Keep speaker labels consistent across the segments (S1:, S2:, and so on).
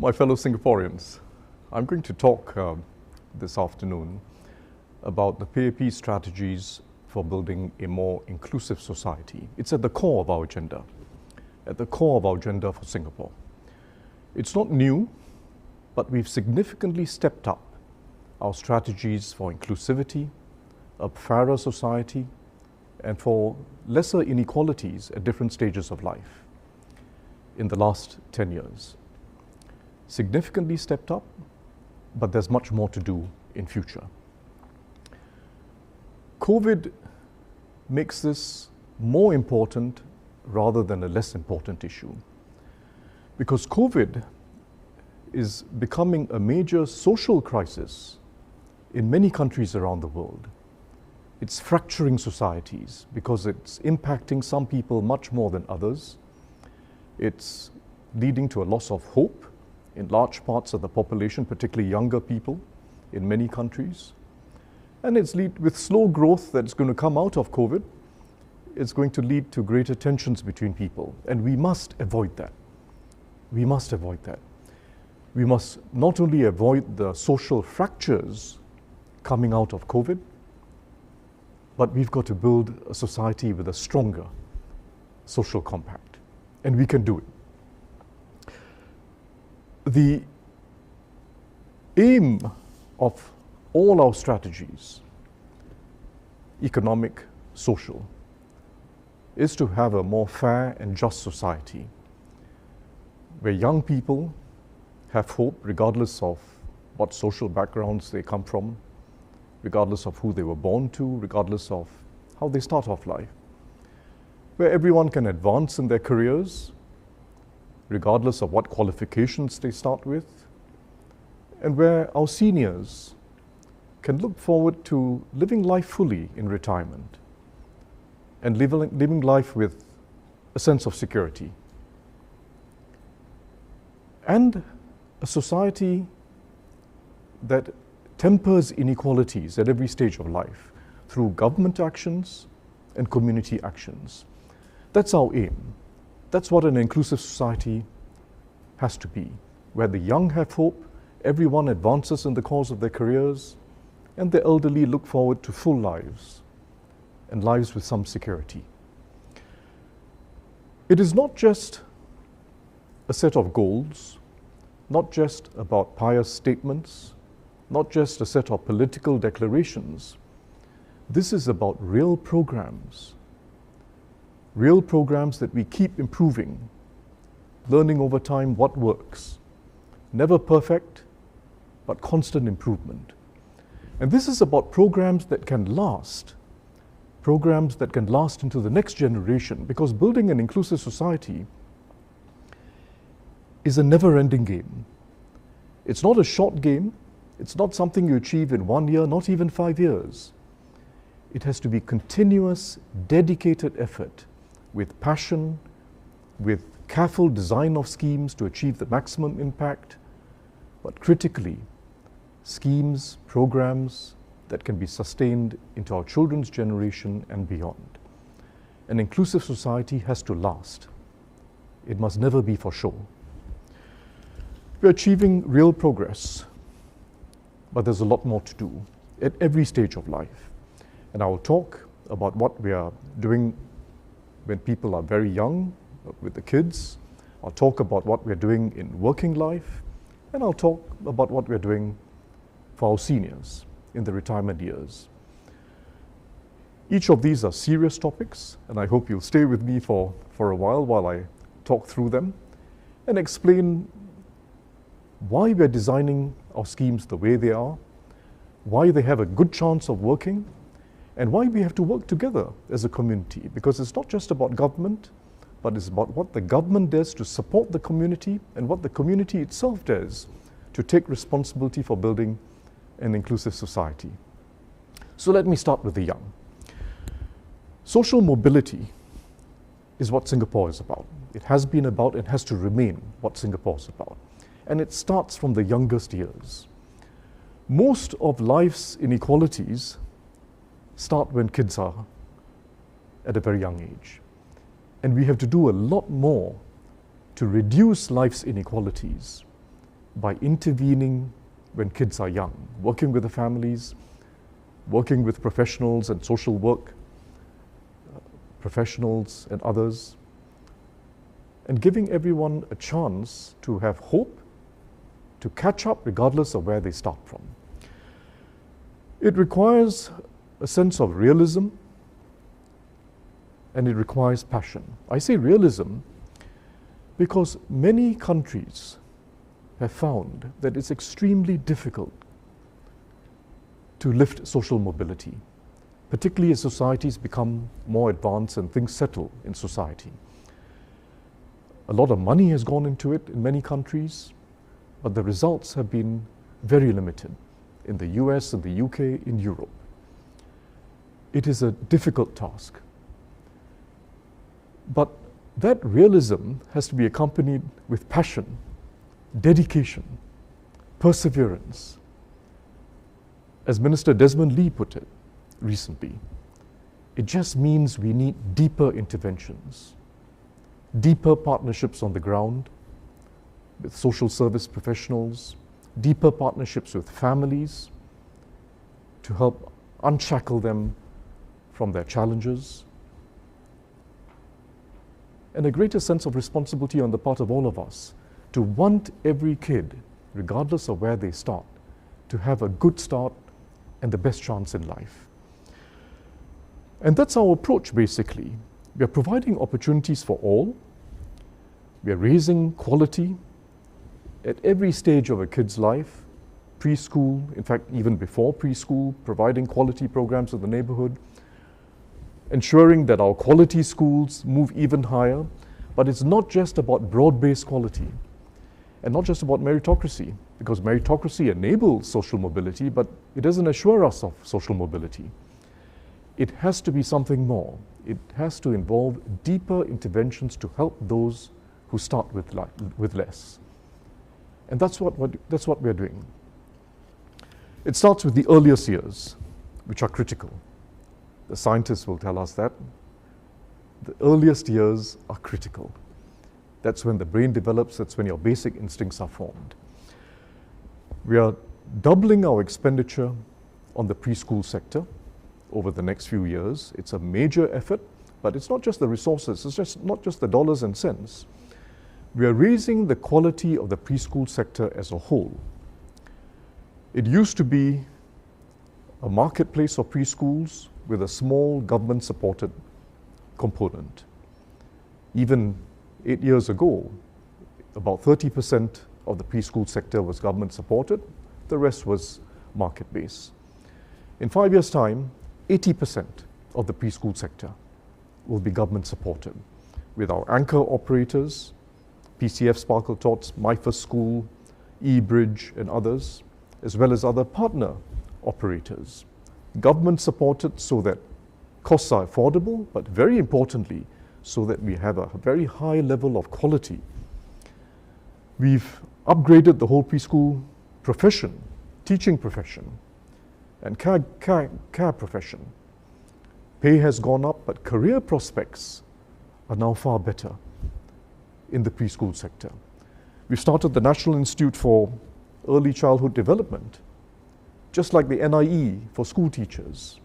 S1: My fellow Singaporeans, I'm going to talk this afternoon about the PAP strategies for building a more inclusive society. It's at the core of our agenda, for Singapore. It's not new, but we've significantly stepped up our strategies for inclusivity, a fairer society, and for lesser inequalities at different stages of life in the last 10 years. Significantly stepped up, but there's much more to do in future. COVID makes this more important rather than a less important issue, because COVID is becoming a major social crisis in many countries around the world. It's fracturing societies because it's impacting some people much more than others. It's leading to a loss of hope in large parts of the population, particularly younger people in many countries. And it's with slow growth that's going to come out of COVID, it's going to lead to greater tensions between people. And we must avoid that. We must avoid that. We must not only avoid the social fractures coming out of COVID, but we've got to build a society with a stronger social compact. And we can do it. The aim of all our strategies, economic, social, is to have a more fair and just society where young people have hope regardless of what social backgrounds they come from, regardless of who they were born to, regardless of how they start off life, where everyone can advance in their careers, regardless of what qualifications they start with, and where our seniors can look forward to living life fully in retirement and living life with a sense of security. And a society that tempers inequalities at every stage of life through government actions and community actions. That's our aim. That's what an inclusive society has to be, where the young have hope, everyone advances in the course of their careers, and the elderly look forward to full lives and lives with some security. It is not just a set of goals, not just about pious statements, not just a set of political declarations. This is about real programs that we keep improving, learning over time what works. Never perfect, but constant improvement. And this is about programs that can last into the next generation, because building an inclusive society is a never-ending game. It's not a short game. It's not something you achieve in 1 year, not even 5 years. It has to be continuous, dedicated effort with passion, with careful design of schemes to achieve the maximum impact, but critically, schemes, programs that can be sustained into our children's generation and beyond. An inclusive society has to last. It must never be for show. We're achieving real progress, but there's a lot more to do at every stage of life. And I will talk about what we are doing when people are very young, with the kids. I'll talk about what we're doing in working life, and I'll talk about what we're doing for our seniors in the retirement years. Each of these are serious topics, and I hope you'll stay with me for a while I talk through them and explain why we're designing our schemes the way they are, why they have a good chance of working, and why we have to work together as a community. Because it's not just about government, but it's about what the government does to support the community and what the community itself does to take responsibility for building an inclusive society. So let me start with the young. Social mobility is what Singapore is about. It has been about and has to remain what Singapore is about. And it starts from the youngest years. Most of life's inequalities start when kids are at a very young age. And we have to do a lot more to reduce life's inequalities by intervening when kids are young, working with the families, working with professionals and social work professionals and others, and giving everyone a chance to have hope, to catch up regardless of where they start from. It requires a sense of realism, and it requires passion. I say realism because many countries have found that it's extremely difficult to lift social mobility, particularly as societies become more advanced and things settle in society. A lot of money has gone into it in many countries, but the results have been very limited in the US, in the UK, in Europe. It is a difficult task. But that realism has to be accompanied with passion, dedication, perseverance. As Minister Desmond Lee put it recently, it just means we need deeper interventions, deeper partnerships on the ground with social service professionals, deeper partnerships with families to help unshackle them from their challenges, and a greater sense of responsibility on the part of all of us to want every kid, regardless of where they start, to have a good start and the best chance in life. And that's our approach, basically. We are providing opportunities for all. We are raising quality at every stage of a kid's life, preschool, in fact, even before preschool, providing quality programs in the neighborhood, ensuring that our quality schools move even higher. But it's not just about broad-based quality and not just about meritocracy, because meritocracy enables social mobility, but it doesn't assure us of social mobility. It has to be something more. It has to involve deeper interventions to help those who start with less. And that's what we're doing. It starts with the earliest years, which are critical. The scientists will tell us that. The earliest years are critical. That's when the brain develops, that's when your basic instincts are formed. We are doubling our expenditure on the preschool sector over the next few years. It's a major effort, but it's not just the resources, it's just not just the dollars and cents. We are raising the quality of the preschool sector as a whole. It used to be a marketplace of preschools with a small government-supported component. Even 8 years ago, about 30% of the preschool sector was government-supported, the rest was market-based. In 5 years' time, 80% of the preschool sector will be government-supported, with our anchor operators, PCF Sparkle Tots, My First School, eBridge, and others, as well as other partner operators. Government-supported so that costs are affordable, but very importantly, so that we have a very high level of quality. We've upgraded the whole preschool profession, teaching profession, and care profession. Pay has gone up, but career prospects are now far better in the preschool sector. We've started the National Institute for Early Childhood Development, just like the NIE for school teachers,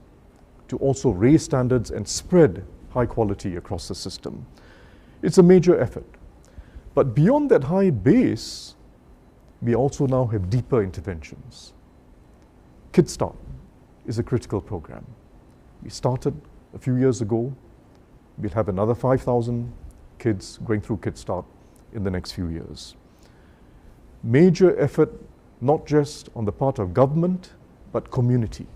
S1: to also raise standards and spread high quality across the system. It's a major effort. But beyond that high base, we also now have deeper interventions. Kids Start is a critical program. We started a few years ago. We'll have another 5,000 kids going through Kids Start in the next few years. Major effort, not just on the part of government, but community.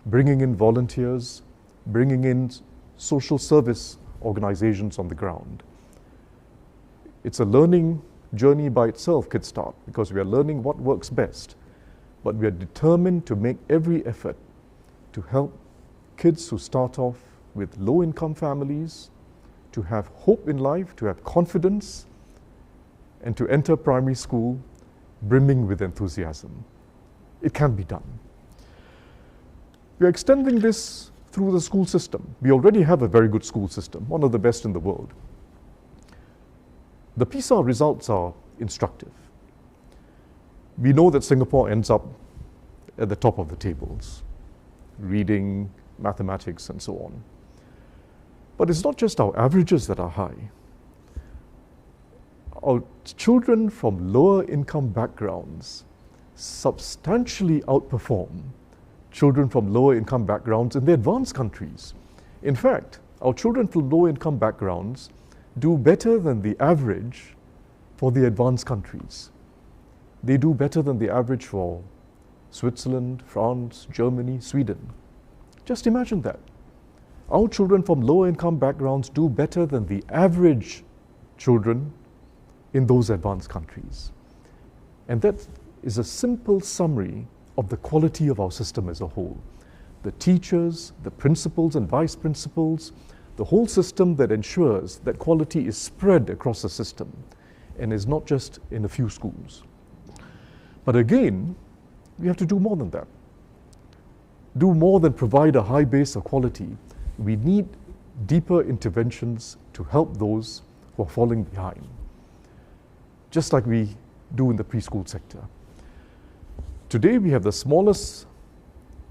S1: Bringing in volunteers, bringing in social service organizations on the ground. It's a learning journey by itself, Kids Start, because we are learning what works best. But we are determined to make every effort to help kids who start off with low-income families to have hope in life, to have confidence, and to enter primary school brimming with enthusiasm. It can be done. We are extending this through the school system. We already have a very good school system, one of the best in the world. The PISA results are instructive. We know that Singapore ends up at the top of the tables, reading, mathematics, and so on. But it's not just our averages that are high. Our children from lower income backgrounds substantially outperform children from lower income backgrounds in the advanced countries. In fact, our children from low income backgrounds do better than the average for the advanced countries. They do better than the average for Switzerland, France, Germany, Sweden. Just imagine that. Our children from lower income backgrounds do better than the average children in those advanced countries. And that is a simple summary of the quality of our system as a whole. The teachers, the principals and vice principals, the whole system that ensures that quality is spread across the system and is not just in a few schools. But again, we have to do more than that. Do more than provide a high base of quality. We need deeper interventions to help those who are falling behind, just like we do in the preschool sector. Today, we have the smallest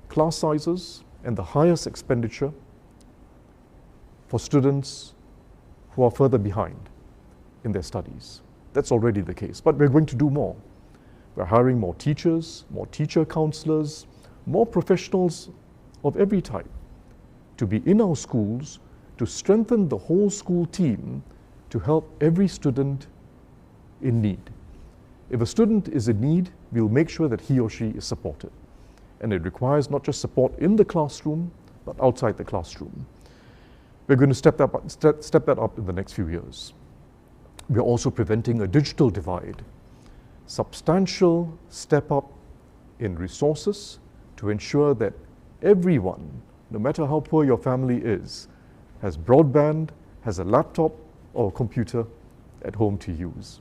S1: class sizes and the highest expenditure for students who are further behind in their studies. That's already the case, but we're going to do more. We're hiring more teachers, more teacher counselors, more professionals of every type to be in our schools to strengthen the whole school team to help every student in need. If a student is in need, we'll make sure that he or she is supported. And it requires not just support in the classroom, but outside the classroom. We're going to step that up in the next few years. We're also preventing a digital divide. Substantial step up in resources to ensure that everyone, no matter how poor your family is, has broadband, has a laptop or a computer at home to use.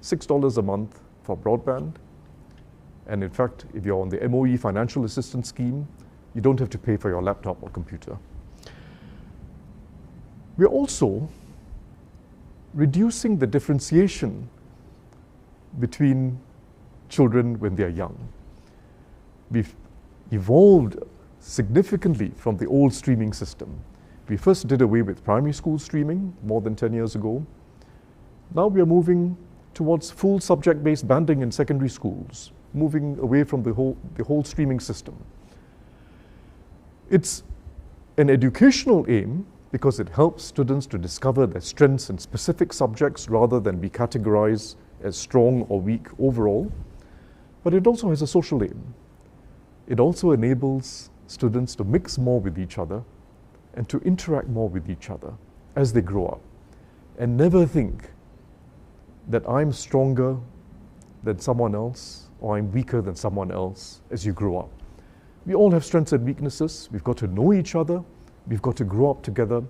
S1: $6 a month for broadband. And in fact, if you're on the MOE financial assistance scheme, you don't have to pay for your laptop or computer. We're also reducing the differentiation between children when they're young. We've evolved significantly from the old streaming system. We first did away with primary school streaming more than 10 years ago. Now we are moving towards full subject-based banding in secondary schools, moving away from the whole streaming system. It's an educational aim because it helps students to discover their strengths in specific subjects rather than be categorized as strong or weak overall. But it also has a social aim. It also enables students to mix more with each other and to interact more with each other as they grow up, and never think that I'm stronger than someone else or I'm weaker than someone else as you grow up. We all have strengths and weaknesses. We've got to know each other. We've got to grow up together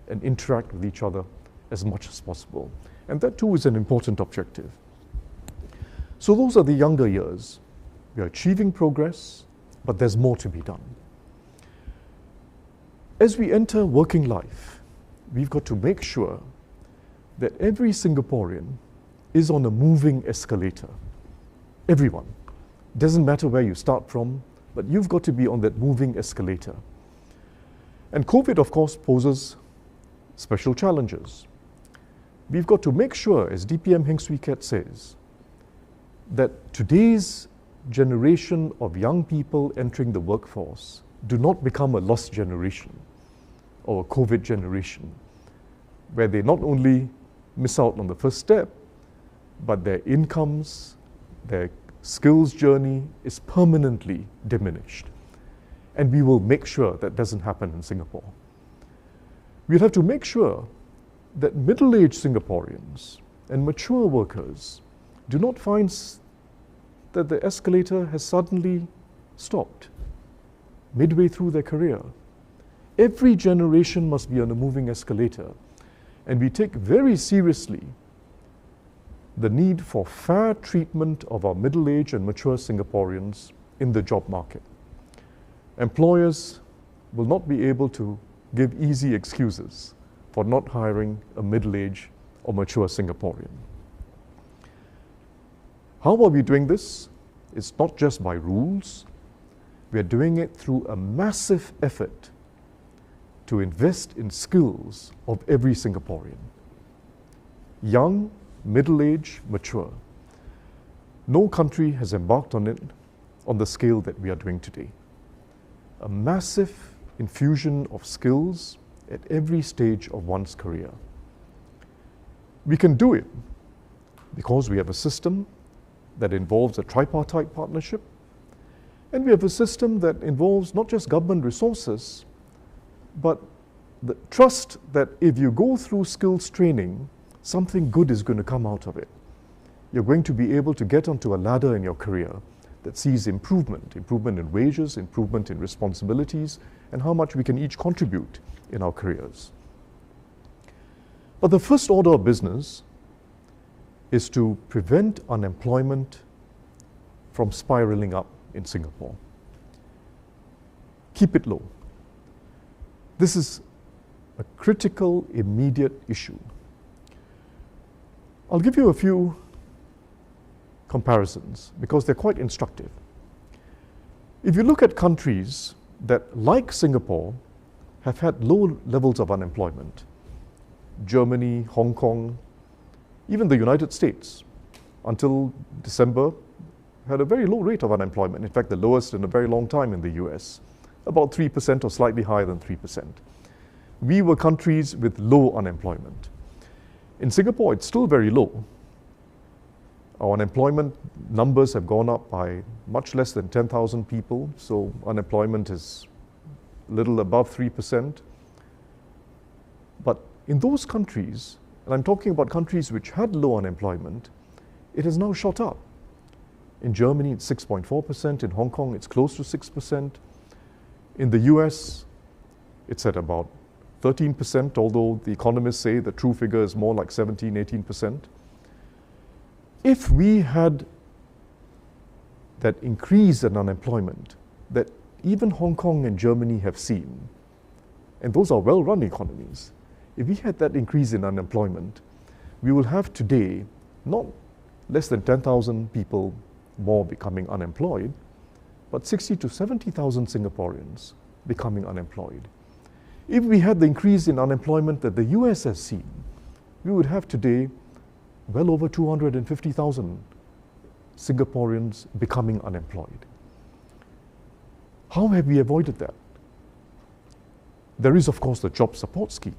S1: and interact with each other as much as possible. And that too is an important objective. So those are the younger years. We are achieving progress, but there's more to be done. As we enter working life, we've got to make sure that every Singaporean is on a moving escalator. Everyone. Doesn't matter where you start from, but you've got to be on that moving escalator. And COVID, of course, poses special challenges. We've got to make sure, as DPM Heng Swee Keat says, that today's generation of young people entering the workforce do not become a lost generation or a COVID generation, where they not only miss out on the first step, but their incomes, their skills journey is permanently diminished. And we will make sure that doesn't happen in Singapore. We'll have to make sure that middle-aged Singaporeans and mature workers do not find that the escalator has suddenly stopped midway through their career. Every generation must be on a moving escalator, and we take very seriously the need for fair treatment of our middle-aged and mature Singaporeans in the job market. Employers will not be able to give easy excuses for not hiring a middle-aged or mature Singaporean. How are we doing this? It's not just by rules. We are doing it through a massive effort to invest in skills of every Singaporean. Young, middle-aged, mature. No country has embarked on it on the scale that we are doing today. A massive infusion of skills at every stage of one's career. We can do it because we have a system that involves a tripartite partnership, and we have a system that involves not just government resources, but the trust that if you go through skills training, something good is going to come out of it. You're going to be able to get onto a ladder in your career that sees improvement in wages, improvement in responsibilities, and how much we can each contribute in our careers. But the first order of business is to prevent unemployment from spiraling up in Singapore. Keep it low. This is a critical, immediate issue. I'll give you a few comparisons because they're quite instructive. If you look at countries that, like Singapore, have had low levels of unemployment, Germany, Hong Kong, even the United States, until December, had a very low rate of unemployment. In fact, the lowest in a very long time in the US, about 3% or slightly higher than 3%. We were countries with low unemployment. In Singapore, it's still very low. Our unemployment numbers have gone up by much less than 10,000 people, so unemployment is a little above 3%. But in those countries, and I'm talking about countries which had low unemployment, it has now shot up. In Germany, it's 6.4%. In Hong Kong, it's close to 6%. In the US, it's at about 13%, although the economists say the true figure is more like 17, 18%. If we had that increase in unemployment that even Hong Kong and Germany have seen, and those are well-run economies, if we had that increase in unemployment, we will have today not less than 10,000 people more becoming unemployed, but 60 to 70,000 Singaporeans becoming unemployed. If we had the increase in unemployment that the US has seen, we would have today well over 250,000 Singaporeans becoming unemployed. How have we avoided that? There is, of course, the job support scheme.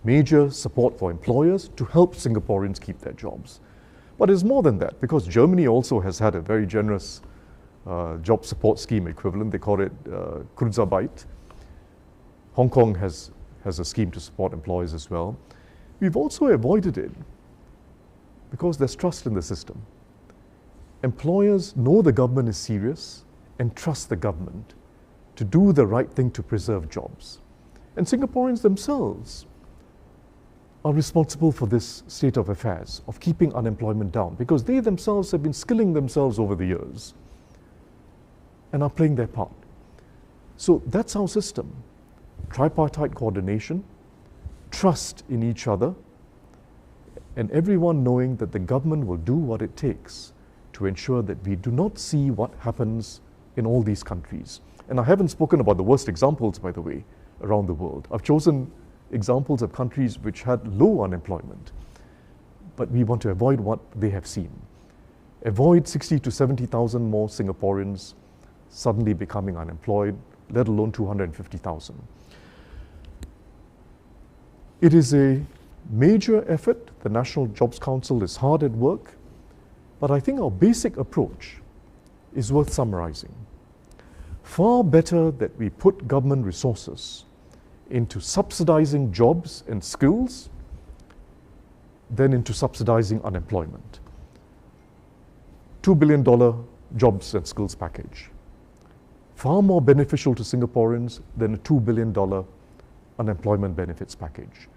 S1: Major support for employers to help Singaporeans keep their jobs. But it's more than that, because Germany also has had a very generous job support scheme equivalent. They call it Kurzarbeit. Hong Kong has a scheme to support employers as well. We've also avoided it because there's trust in the system. Employers know the government is serious and trust the government to do the right thing to preserve jobs. And Singaporeans themselves are responsible for this state of affairs, of keeping unemployment down, because they themselves have been skilling themselves over the years and are playing their part. So that's our system. Tripartite coordination, trust in each other, and everyone knowing that the government will do what it takes to ensure that we do not see what happens in all these countries. And I haven't spoken about the worst examples, by the way, around the world. I've chosen examples of countries which had low unemployment, but we want to avoid what they have seen. Avoid 60 to 70,000 more Singaporeans suddenly becoming unemployed, let alone 250,000. It is a major effort. The National Jobs Council is hard at work, but I think our basic approach is worth summarizing. Far better that we put government resources into subsidizing jobs and skills than into subsidizing unemployment. $2 billion jobs and skills package. Far more beneficial to Singaporeans than a $2 billion unemployment benefits package.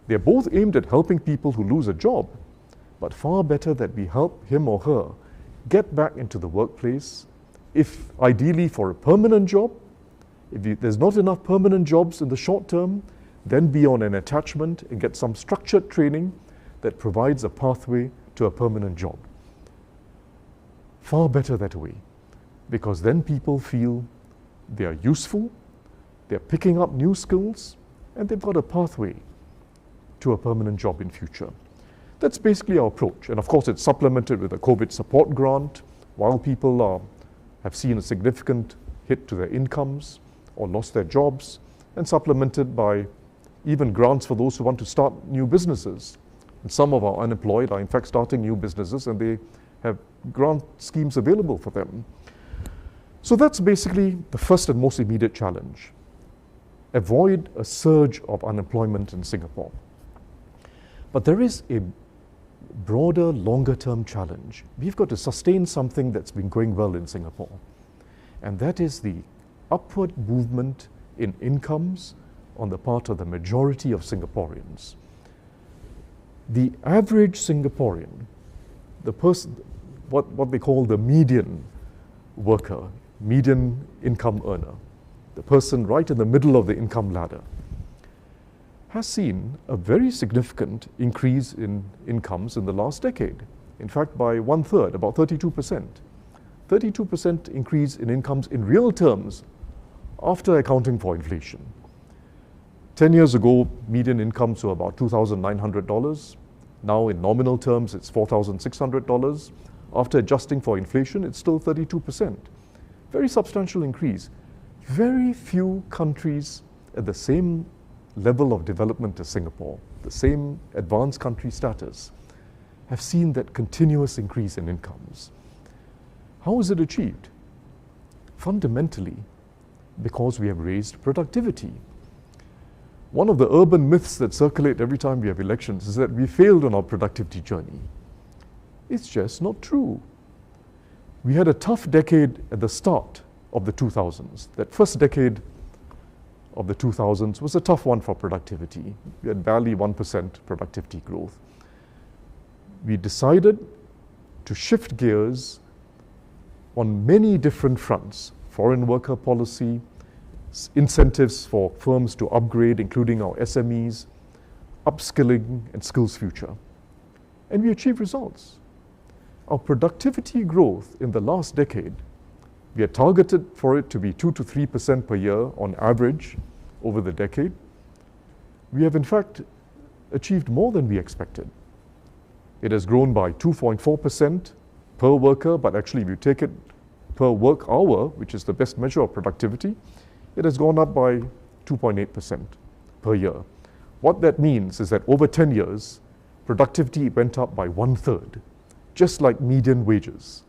S1: They're both aimed at helping people who lose a job, but far better that we help him or her get back into the workplace, if ideally for a permanent job. If there's not enough permanent jobs in the short term, then be on an attachment and get some structured training that provides a pathway to a permanent job. far better that way, because then people feel they are useful, they're picking up new skills, and they've got a pathway to a permanent job in future. That's basically our approach. And of course, it's supplemented with a COVID support grant while people have seen a significant hit to their incomes or lost their jobs, and supplemented by even grants for those who want to start new businesses. And some of our unemployed are in fact starting new businesses, and they have grant schemes available for them. So that's basically the first and most immediate challenge. Avoid a surge of unemployment in Singapore. But there is a broader, longer-term challenge. We've got to sustain something that's been going well in Singapore, and that is the upward movement in incomes on the part of the majority of Singaporeans. The average Singaporean, the person, what they call the median worker, median income earner, the person right in the middle of the income ladder, has seen a very significant increase in incomes in the last decade. In fact, by 1/3, about 32%. 32% increase in incomes in real terms after accounting for inflation. 10 years ago, median incomes were about $2,900. Now in nominal terms, it's $4,600. After adjusting for inflation, it's still 32%. Very substantial increase. Very few countries at the same level of development as Singapore, the same advanced country status, have seen that continuous increase in incomes. How is it achieved? Fundamentally, because we have raised productivity. One of the urban myths that circulate every time we have elections is that we failed on our productivity journey. It's just not true. We had a tough decade at the start of the 2000s. That first decade of the 2000s was a tough one for productivity. We had barely 1% productivity growth. We decided to shift gears on many different fronts: foreign worker policy, incentives for firms to upgrade, including our SMEs, upskilling and skills future. And we achieved results. Our productivity growth in the last decade, we had targeted for it to be 2 to 3% per year on average over the decade. We have in fact achieved more than we expected. It has grown by 2.4% per worker, but actually if you take it per work hour, which is the best measure of productivity, it has gone up by 2.8% per year. What that means is that over 10 years, productivity went up by 1/3, just like median wages.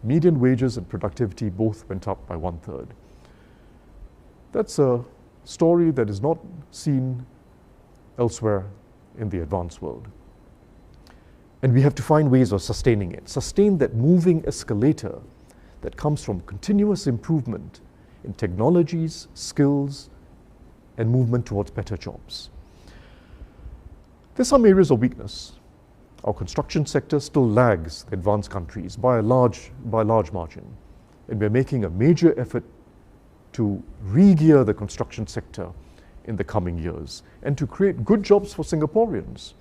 S1: Median wages and productivity both went up by 1/3. That's a story that is not seen elsewhere in the advanced world. And we have to find ways of sustaining it. Sustain that moving escalator that comes from continuous improvement in technologies, skills, and movement towards better jobs. There's some areas of weakness. Our construction sector still lags the advanced countries by a large margin. And we're making a major effort to re-gear the construction sector in the coming years and to create good jobs for Singaporeans.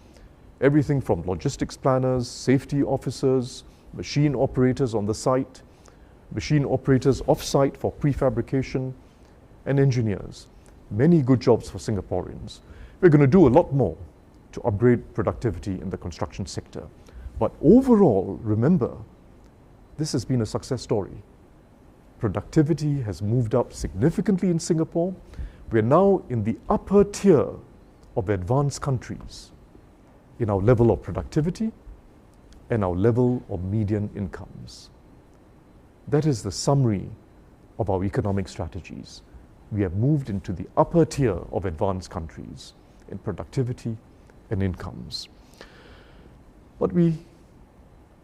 S1: Everything from logistics planners, safety officers, machine operators on the site, machine operators off-site for prefabrication, and engineers. Many good jobs for Singaporeans. We're going to do a lot more to upgrade productivity in the construction sector. But overall, remember, this has been a success story. Productivity has moved up significantly in Singapore. We're now in the upper tier of advanced countries in our level of productivity and our level of median incomes. That is the summary of our economic strategies. We have moved into the upper tier of advanced countries in productivity and incomes. But we,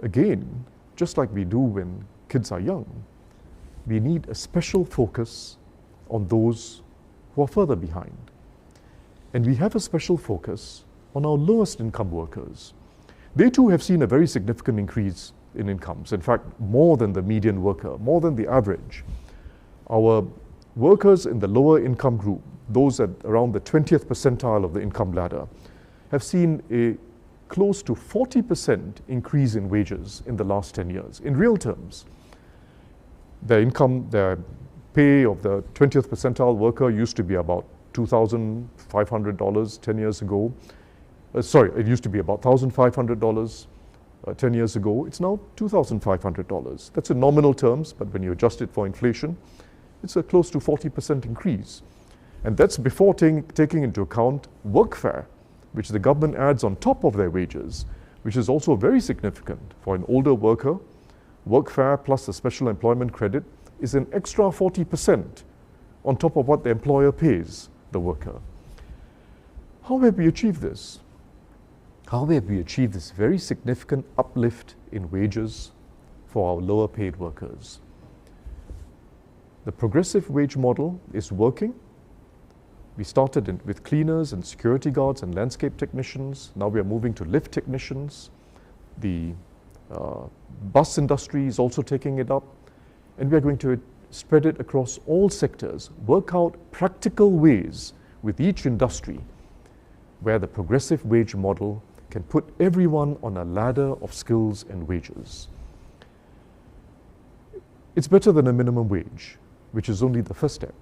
S1: again, just like we do when kids are young, we need a special focus on those who are further behind. And we have a special focus on our lowest income workers. They too have seen a very significant increase in incomes. In fact, more than the median worker, more than the average. Our workers in the lower income group, those at around the 20th percentile of the income ladder, have seen a close to 40% increase in wages in the last 10 years. In real terms, their pay of the 20th percentile worker used to be about $2,500 10 years ago. It used to be about $1,500 10 years ago. It's now $2,500. That's in nominal terms, but when you adjust it for inflation, it's a close to 40% increase. And that's before taking into account workfare, which the government adds on top of their wages, which is also very significant. For an older worker, workfare plus the special employment credit is an extra 40% on top of what the employer pays the worker. How have we achieved this? How have we achieved this very significant uplift in wages for our lower paid workers? The progressive wage model is working. We started with cleaners and security guards and landscape technicians. Now we are moving to lift technicians. The bus industry is also taking it up. And we are going to spread it across all sectors, work out practical ways with each industry where the progressive wage model can put everyone on a ladder of skills and wages. It's better than a minimum wage, which is only the first step.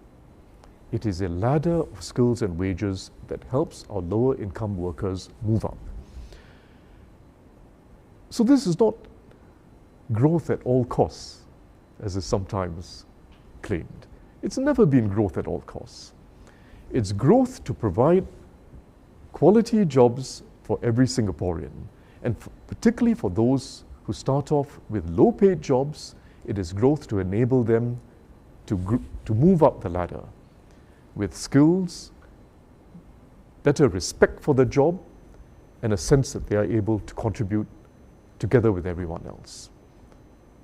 S1: It is a ladder of skills and wages that helps our lower income workers move up. So this is not growth at all costs, as is sometimes claimed. It's never been growth at all costs. It's growth to provide quality jobs for every Singaporean, and particularly for those who start off with low-paid jobs. It is growth to enable them to move up the ladder with skills, better respect for the job, and a sense that they are able to contribute together with everyone else.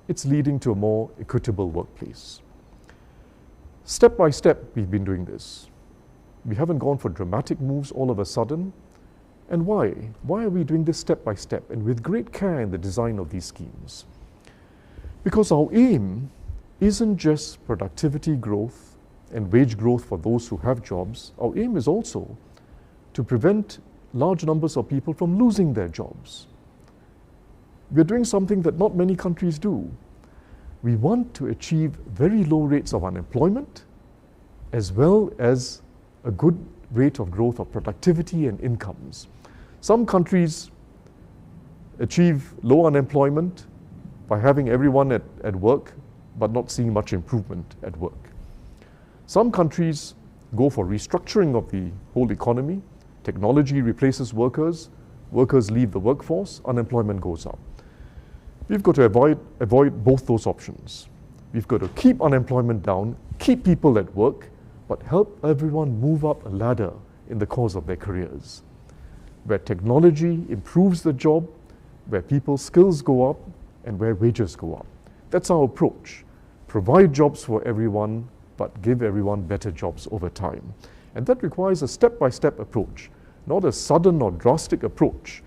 S1: It's leading to a more equitable workplace. Step by step, we've been doing this. We haven't gone for dramatic moves all of a sudden. And why? Why are we doing this step by step and with great care in the design of these schemes? Because our aim isn't just productivity growth and wage growth for those who have jobs. Our aim is also to prevent large numbers of people from losing their jobs. We're doing something that not many countries do. We want to achieve very low rates of unemployment as well as a good rate of growth of productivity and incomes. Some countries achieve low unemployment by having everyone at work but not seeing much improvement at work. Some countries go for restructuring of the whole economy. Technology replaces workers, workers leave the workforce, unemployment goes up. We've got to avoid both those options. We've got to keep unemployment down, keep people at work, but help everyone move up a ladder in the course of their careers, where technology improves the job, where people's skills go up, and where wages go up. That's our approach. Provide jobs for everyone, but give everyone better jobs over time. And that requires a step-by-step approach, not a sudden or drastic approach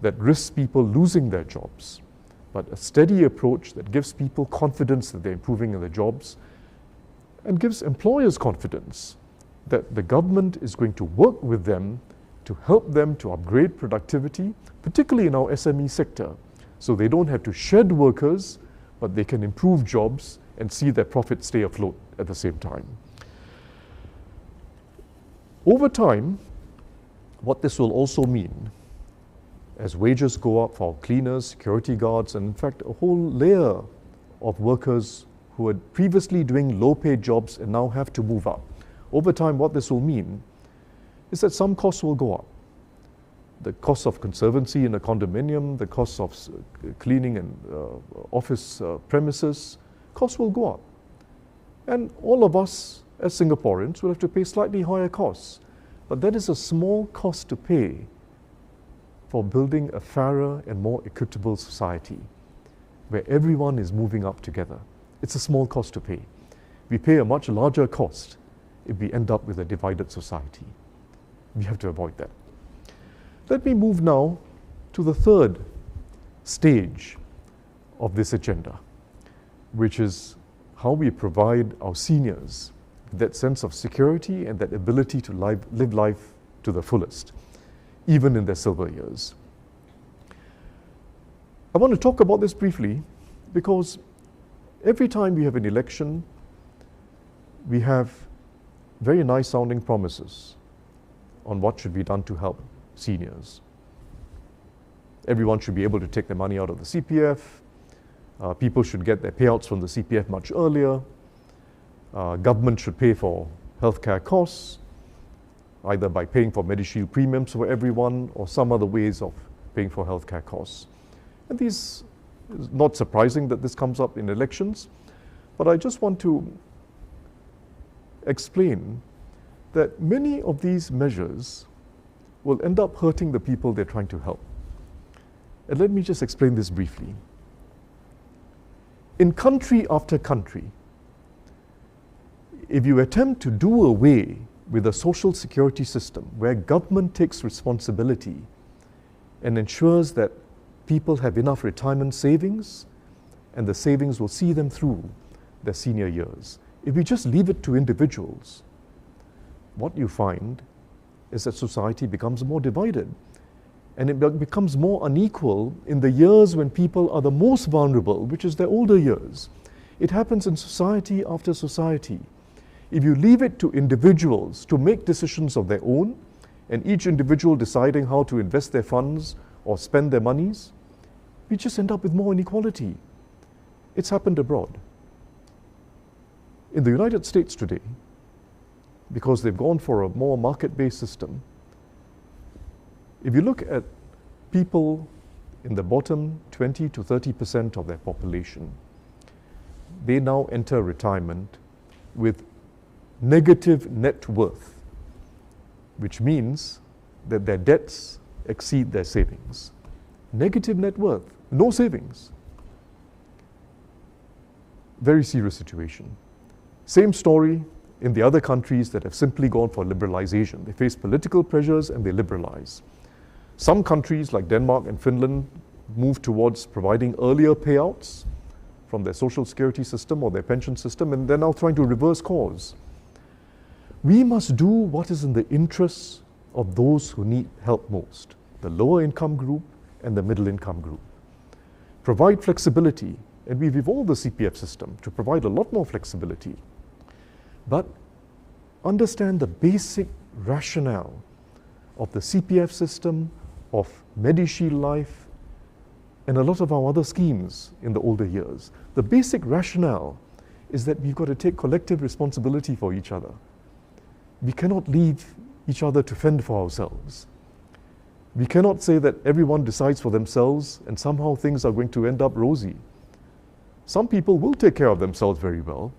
S1: that risks people losing their jobs, but a steady approach that gives people confidence that they're improving in their jobs and gives employers confidence that the government is going to work with them to help them to upgrade productivity, particularly in our SME sector, so they don't have to shed workers, but they can improve jobs and see their profits stay afloat at the same time. Over time, what this will also mean, as wages go up for cleaners, security guards, and in fact a whole layer of workers who were previously doing low-paid jobs and now have to move up. Over time, what this will mean is that some costs will go up. The cost of conservancy in a condominium, the cost of cleaning and office premises, costs will go up. And all of us as Singaporeans will have to pay slightly higher costs. But that is a small cost to pay for building a fairer and more equitable society where everyone is moving up together. It's a small cost to pay. We pay a much larger cost if we end up with a divided society. We have to avoid that. Let me move now to the third stage of this agenda, which is how we provide our seniors that sense of security and that ability to live life to the fullest, even in their silver years. I want to talk about this briefly because every time we have an election, we have very nice sounding promises on what should be done to help seniors. Everyone should be able to take their money out of the CPF. People should get their payouts from the CPF much earlier. Government should pay for healthcare costs, either by paying for Medishield premiums for everyone or some other ways of paying for healthcare costs. And these, it's not surprising that this comes up in elections, but I just want to explain that many of these measures will end up hurting the people they're trying to help. And let me just explain this briefly. In country after country, if you attempt to do away with a social security system where government takes responsibility and ensures that people have enough retirement savings and the savings will see them through their senior years, if we just leave it to individuals, what you find is that society becomes more divided and it becomes more unequal in the years when people are the most vulnerable, which is their older years. It happens in society after society. If you leave it to individuals to make decisions of their own, and each individual deciding how to invest their funds or spend their monies, we just end up with more inequality. It's happened abroad. In the United States today, because they've gone for a more market-based system, if you look at people in the bottom 20 to 30% of their population, they now enter retirement with negative net worth, which means that their debts exceed their savings. Negative net worth, no savings. Very serious situation. Same story in the other countries that have simply gone for liberalization. They face political pressures and they liberalize. Some countries like Denmark and Finland move towards providing earlier payouts from their social security system or their pension system, and they're now trying to reverse course. We must do what is in the interests of those who need help most, the lower income group and the middle income group. Provide flexibility, and we've evolved the CPF system to provide a lot more flexibility. But understand the basic rationale of the CPF system, of Medishield Life, and a lot of our other schemes in the older years. The basic rationale is that we've got to take collective responsibility for each other. We cannot leave each other to fend for ourselves. We cannot say that everyone decides for themselves and somehow things are going to end up rosy. Some people will take care of themselves very well,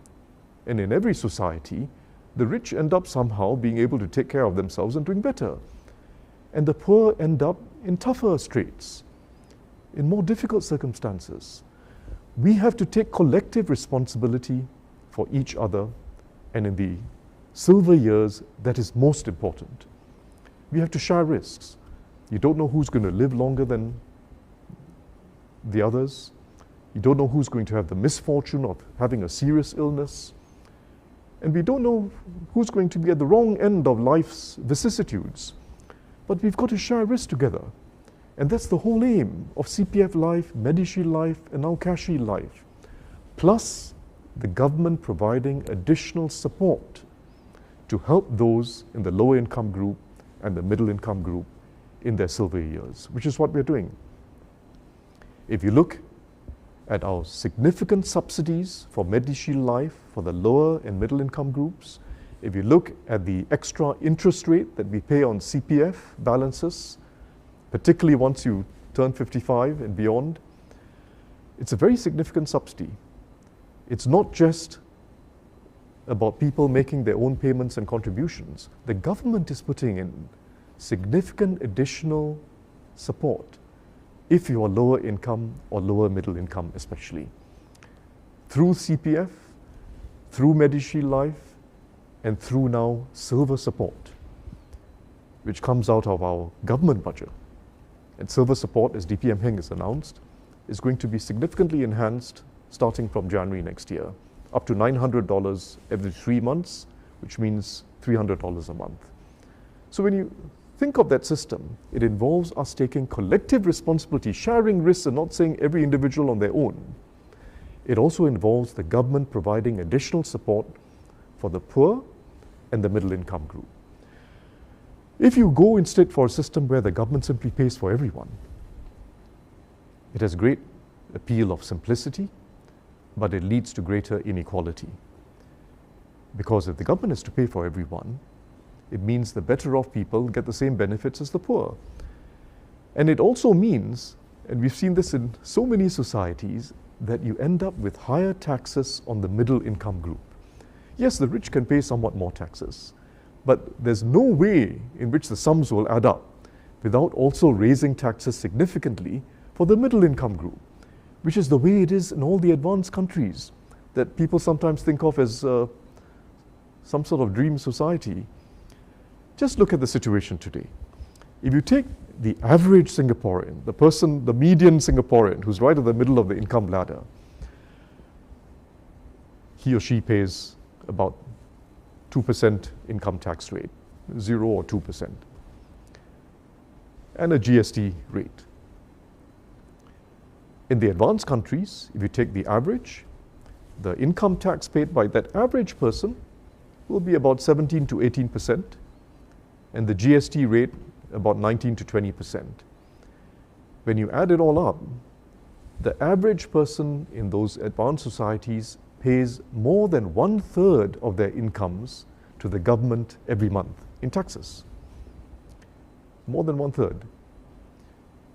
S1: and in every society, the rich end up somehow being able to take care of themselves and doing better. And the poor end up in tougher straits, in more difficult circumstances. We have to take collective responsibility for each other, and in the silver years, that is most important. We have to share risks. You don't know who's going to live longer than the others. You don't know who's going to have the misfortune of having a serious illness. And we don't know who's going to be at the wrong end of life's vicissitudes. But we've got to share risk together. And that's the whole aim of CPF Life, Medishield Life, and now CashShield Life. Plus, the government providing additional support to help those in the lower income group and the middle income group in their silver years, which is what we're doing. If you look at our significant subsidies for Medishield Life for the lower and middle income groups, if you look at the extra interest rate that we pay on CPF balances, particularly once you turn 55 and beyond, it's a very significant subsidy. It's not just about people making their own payments and contributions. The government is putting in significant additional support if you are lower income or lower middle income especially. Through CPF, through Medishield Life, and through now silver support, which comes out of our government budget. And silver support, as DPM Heng has announced, is going to be significantly enhanced starting from January next year, up to $900 every 3 months, which means $300 a month. So when you Think of that system. It involves us taking collective responsibility, sharing risks, and not saying every individual on their own. It also involves the government providing additional support for the poor and the middle income group. If you go instead for a system where the government simply pays for everyone, it has great appeal of simplicity, but it leads to greater inequality. Because if the government has to pay for everyone, it means the better off people get the same benefits as the poor. And it also means, and we've seen this in so many societies, that you end up with higher taxes on the middle income group. Yes, the rich can pay somewhat more taxes, but there's no way in which the sums will add up without also raising taxes significantly for the middle income group, which is the way it is in all the advanced countries that people sometimes think of as some sort of dream society. Just look at the situation today. If you take the average Singaporean, the median Singaporean who's right at the middle of the income ladder, he or she pays about 2% income tax rate, 0 or 2%, and a GST rate. In the advanced countries, if you take the average, the income tax paid by that average person will be about 17 to 18%, and the GST rate about 19 to 20%. When you add it all up, the average person in those advanced societies pays more than 1/3 of their incomes to the government every month in taxes. More than 1/3.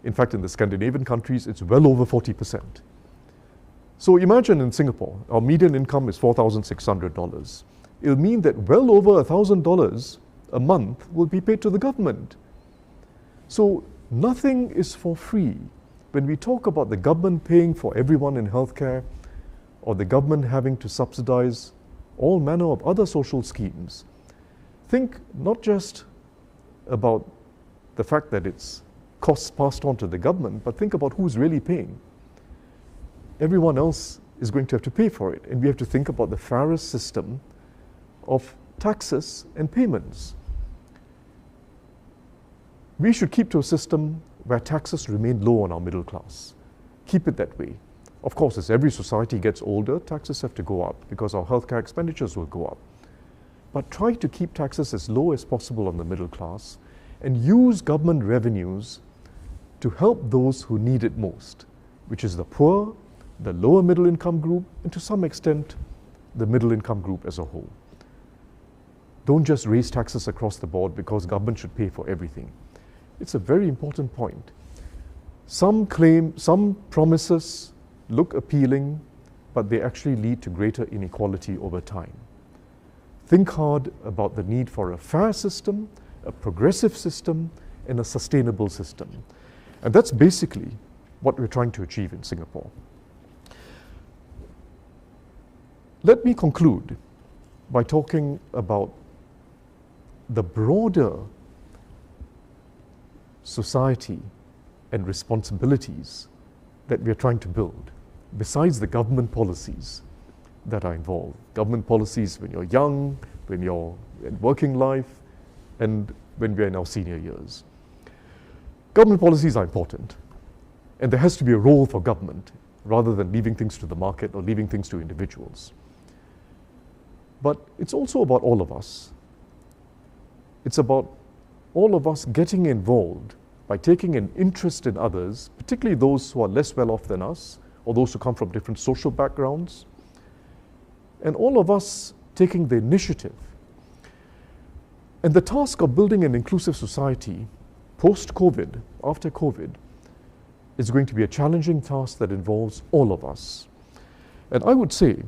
S1: In fact, in the Scandinavian countries, it's well over 40%. So imagine in Singapore, our median income is $4,600. It'll mean that well over $1,000 a month will be paid to the government. So nothing is for free. When we talk about the government paying for everyone in healthcare, or the government having to subsidize all manner of other social schemes, think not just about the fact that it's costs passed on to the government, but think about who's really paying. Everyone else is going to have to pay for it, and we have to think about the fairest system of taxes and payments. We should keep to a system where taxes remain low on our middle class. Keep it that way. Of course, as every society gets older, taxes have to go up because our healthcare expenditures will go up. But try to keep taxes as low as possible on the middle class and use government revenues to help those who need it most, which is the poor, the lower middle income group, and to some extent, the middle income group as a whole. Don't just raise taxes across the board because government should pay for everything. It's a very important point. Some promises look appealing, but they actually lead to greater inequality over time. Think hard about the need for a fair system, a progressive system, and a sustainable system. And that's basically what we're trying to achieve in Singapore. Let me conclude by talking about the broader society and responsibilities that we are trying to build, besides the government policies that are involved. Government policies when you're young, when you're in working life, and when we're in our senior years. Government policies are important, and there has to be a role for government rather than leaving things to the market or leaving things to individuals. But it's also about all of us. It's about all of us getting involved by taking an interest in others, particularly those who are less well off than us, or those who come from different social backgrounds, and all of us taking the initiative. And the task of building an inclusive society post-COVID, after COVID, is going to be a challenging task that involves all of us. And I would say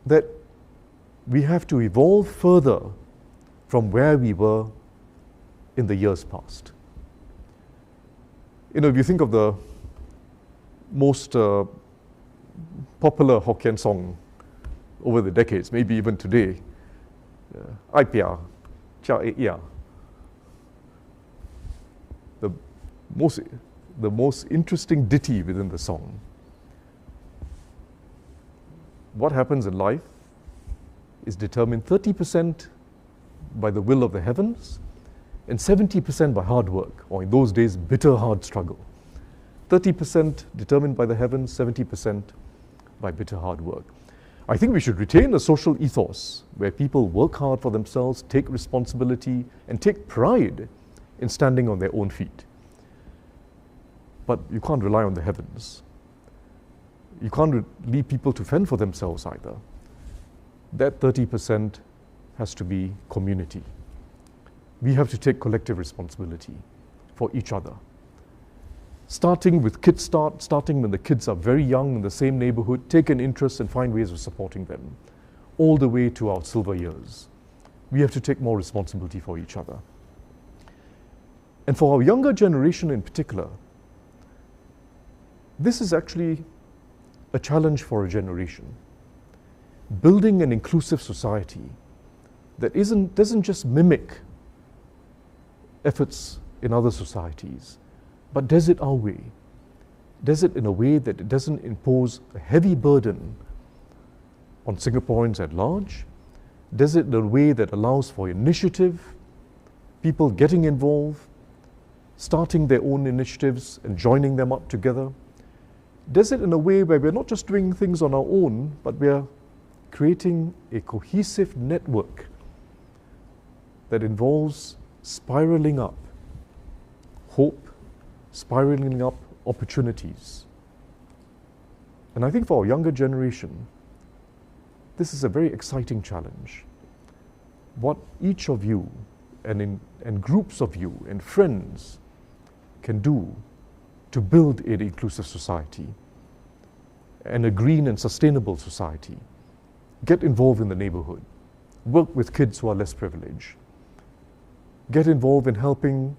S1: that we have to evolve further from where we were in the years past. You know, if you think of the most popular Hokkien song over the decades, maybe even today, Ai Pia, Cha E Ia. The most interesting ditty within the song. What happens in life is determined 30% by the will of the heavens, and 70% by hard work, or in those days, bitter hard struggle. 30% determined by the heavens, 70% by bitter hard work. I think we should retain a social ethos where people work hard for themselves, take responsibility, and take pride in standing on their own feet. But you can't rely on the heavens. You can't leave people to fend for themselves either. That 30% has to be community. We have to take collective responsibility for each other. Starting with Kids Start, starting when the kids are very young in the same neighborhood, take an interest and find ways of supporting them, all the way to our silver years. We have to take more responsibility for each other. And for our younger generation in particular, this is actually a challenge for a generation. Building an inclusive society that doesn't just mimic efforts in other societies, but does it our way. Does it in a way that it doesn't impose a heavy burden on Singaporeans at large. Does it in a way that allows for initiative, people getting involved, starting their own initiatives and joining them up together. Does it in a way where we're not just doing things on our own, but we're creating a cohesive network that involves spiraling up hope, spiraling up opportunities. And I think for our younger generation, this is a very exciting challenge. What each of you and groups of you and friends can do to build an inclusive society and a green and sustainable society. Get involved in the neighborhood. Work with kids who are less privileged. Get involved in helping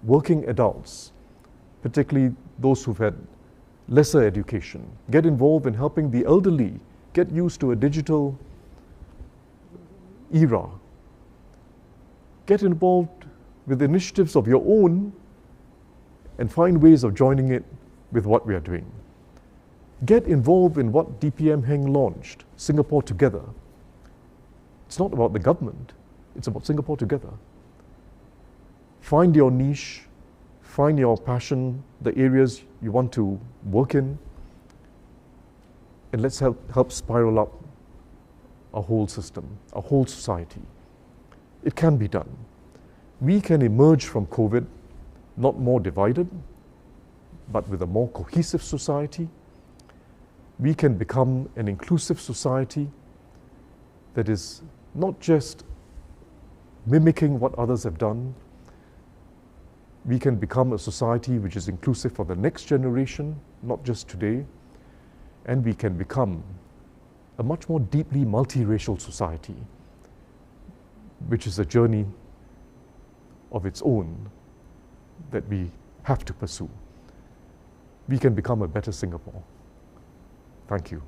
S1: working adults, particularly those who've had lesser education. Get involved in helping the elderly get used to a digital era. Get involved with initiatives of your own and find ways of joining it with what we are doing. Get involved in what DPM Heng launched, Singapore Together. It's not about the government, it's about Singapore Together. Find your niche, find your passion, the areas you want to work in, and let's help spiral up a whole system, a whole society. It can be done. We can emerge from COVID not more divided, but with a more cohesive society. We can become an inclusive society that is not just mimicking what others have done. We can become a society which is inclusive for the next generation, not just today. And we can become a much more deeply multiracial society, which is a journey of its own that we have to pursue. We can become a better Singapore. Thank you.